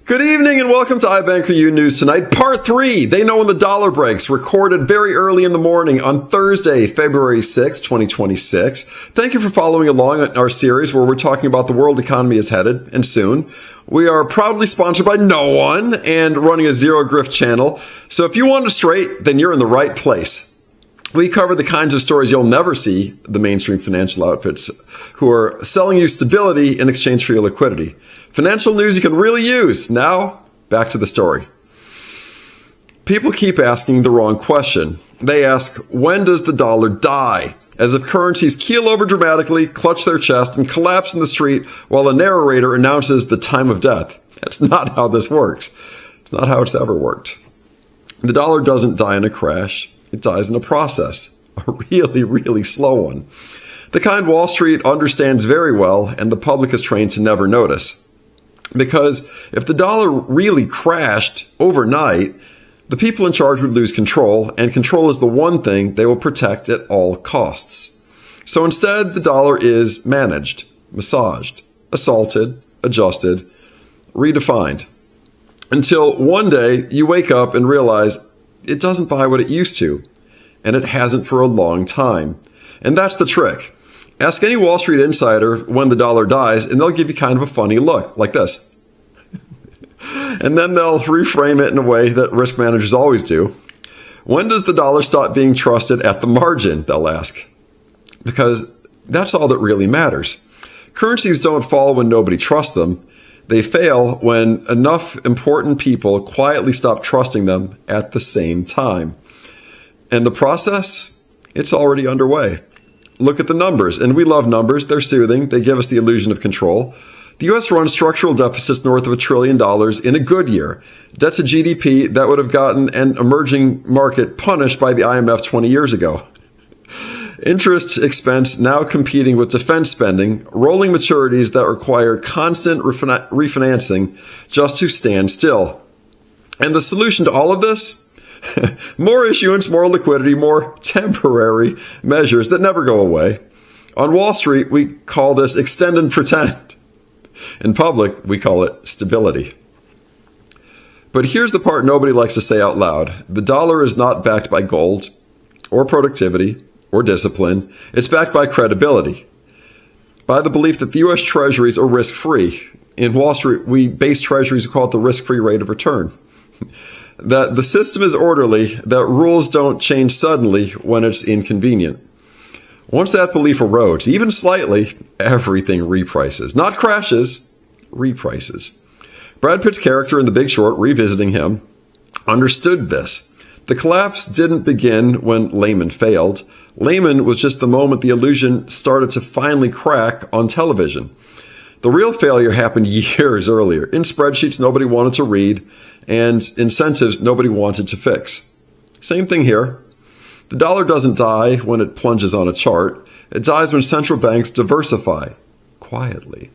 Good evening and welcome to iBanker U News Tonight, Part 3. They know when the dollar breaks, recorded very early in the morning on Thursday, February 6, 2026. Thank you for following along in our series where we're talking about the world economy is headed, and soon. We are proudly sponsored by no one and running a zero grift channel. So if you want it straight, then you're in the right place. We cover the kinds of stories you'll never see the mainstream financial outfits who are selling you stability in exchange for your liquidity. Financial news you can really use. Now, back to the story. People keep asking the wrong question. They ask, when does the dollar die? As if currencies keel over dramatically, clutch their chest, and collapse in the street while a narrator announces the time of death. That's not how this works. It's not how it's ever worked. The dollar doesn't die in a crash. It dies in a process, a really, really slow one. The kind Wall Street understands very well and the public is trained to never notice. Because if the dollar really crashed overnight, the people in charge would lose control, and control is the one thing they will protect at all costs. So instead, the dollar is managed, massaged, assaulted, adjusted, redefined. Until one day you wake up and realize it doesn't buy what it used to, and it hasn't for a long time. And that's the trick. Ask any Wall Street insider when the dollar dies, and they'll give you kind of a funny look, like this. And then they'll reframe it in a way that risk managers always do. When does the dollar stop being trusted at the margin, they'll ask. Because that's all that really matters. Currencies don't fall when nobody trusts them. They fail when enough important people quietly stop trusting them at the same time. And the process? It's already underway. Look at the numbers, and we love numbers. They're soothing. They give us the illusion of control. The U.S. runs structural deficits north of $1 trillion in a good year. Debt to GDP that would have gotten an emerging market punished by the IMF 20 years ago. Interest expense now competing with defense spending, rolling maturities that require constant refinancing just to stand still. And the solution to all of this? More issuance, more liquidity, more temporary measures that never go away. On Wall Street, we call this extend and pretend. In public, we call it stability. But here's the part nobody likes to say out loud. The dollar is not backed by gold or productivity or discipline. It's backed by credibility, by the belief that the U.S. Treasuries are risk-free. In Wall Street, we base Treasuries, we call it the risk-free rate of return. That the system is orderly, that rules don't change suddenly when it's inconvenient. Once that belief erodes, even slightly, everything reprices. Not crashes, reprices. Brad Pitt's character in The Big Short, revisiting him, understood this. The collapse didn't begin when Lehman failed. Lehman was just the moment the illusion started to finally crack on television. The real failure happened years earlier, in spreadsheets nobody wanted to read, and incentives nobody wanted to fix. Same thing here. The dollar doesn't die when it plunges on a chart. It dies when central banks diversify, quietly.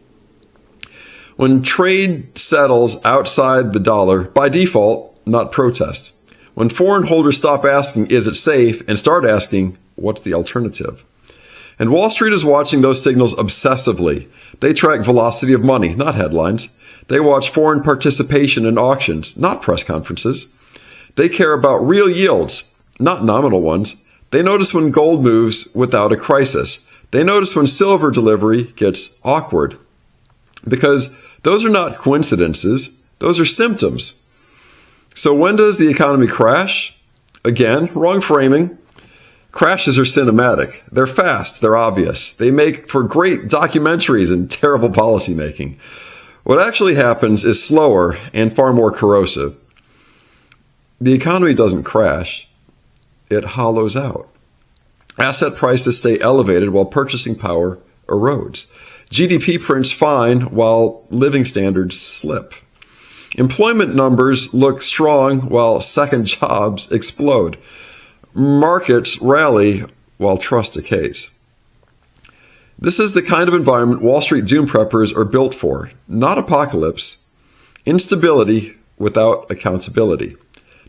When trade settles outside the dollar, by default, not protest. When foreign holders stop asking, is it safe, and start asking, what's the alternative? And Wall Street is watching those signals obsessively. They track velocity of money, not headlines. They watch foreign participation in auctions, not press conferences. They care about real yields, not nominal ones. They notice when gold moves without a crisis. They notice when silver delivery gets awkward. Because those are not coincidences. Those are symptoms. So when does the economy crash? Again, wrong framing. Crashes are cinematic. They're fast. They're obvious. They make for great documentaries and terrible policymaking. What actually happens is slower and far more corrosive. The economy doesn't crash. It hollows out. Asset prices stay elevated while purchasing power erodes. GDP prints fine while living standards slip. Employment numbers look strong while second jobs explode. Markets rally while trust decays. This is the kind of environment Wall Street doom preppers are built for. Not apocalypse. Instability without accountability.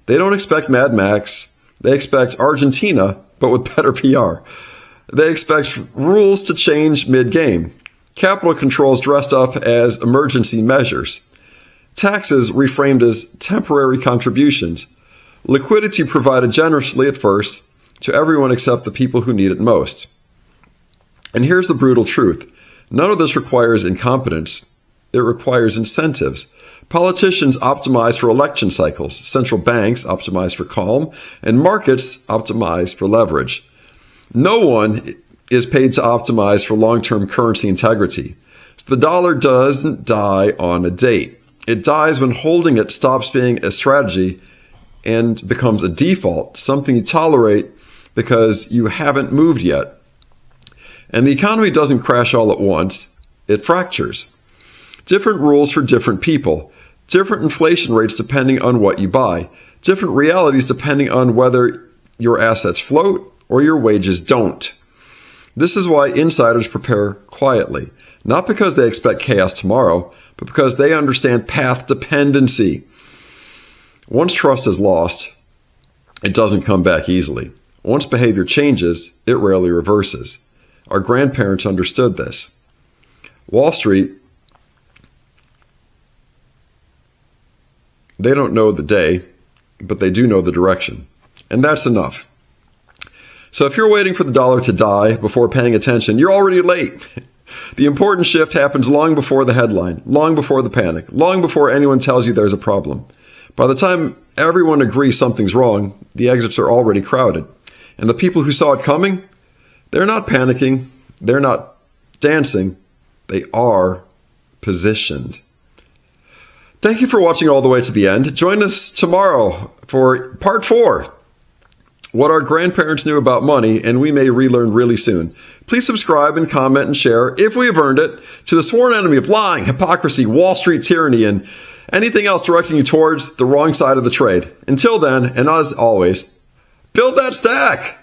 They don't expect Mad Max. They expect Argentina, but with better PR. They expect rules to change mid-game. Capital controls dressed up as emergency measures. taxes reframed as temporary contributions, liquidity provided generously at first to everyone except the people who need it most. And here's the brutal truth. None of this requires incompetence. It requires incentives. Politicians optimize for election cycles, central banks optimize for calm, and markets optimize for leverage. No one is paid to optimize for long-term currency integrity. So the dollar doesn't die on a date. It dies when holding it stops being a strategy and becomes a default, something you tolerate because you haven't moved yet. And the economy doesn't crash all at once. It fractures. Different rules for different people. Different inflation rates depending on what you buy. Different realities depending on whether your assets float or your wages don't. This is why insiders prepare quietly. Not because they expect chaos tomorrow, but because they understand path dependency. Once trust is lost, it doesn't come back easily. Once behavior changes, it rarely reverses. Our grandparents understood this. Wall Street, they don't know the day, but they do know the direction. And that's enough. So if you're waiting for the dollar to die before paying attention, you're already late. The important shift happens long before the headline, long before the panic, long before anyone tells you there's a problem. By the time everyone agrees something's wrong, the exits are already crowded. And the people who saw it coming, they're not panicking, they're not dancing, they are positioned. Thank you for watching all the way to the end. Join us tomorrow for part 4. What our grandparents knew about money, and we may relearn really soon. Please subscribe and comment and share, if we have earned it, to the sworn enemy of lying, hypocrisy, Wall Street tyranny, and anything else directing you towards the wrong side of the trade. Until then, and as always, build that stack!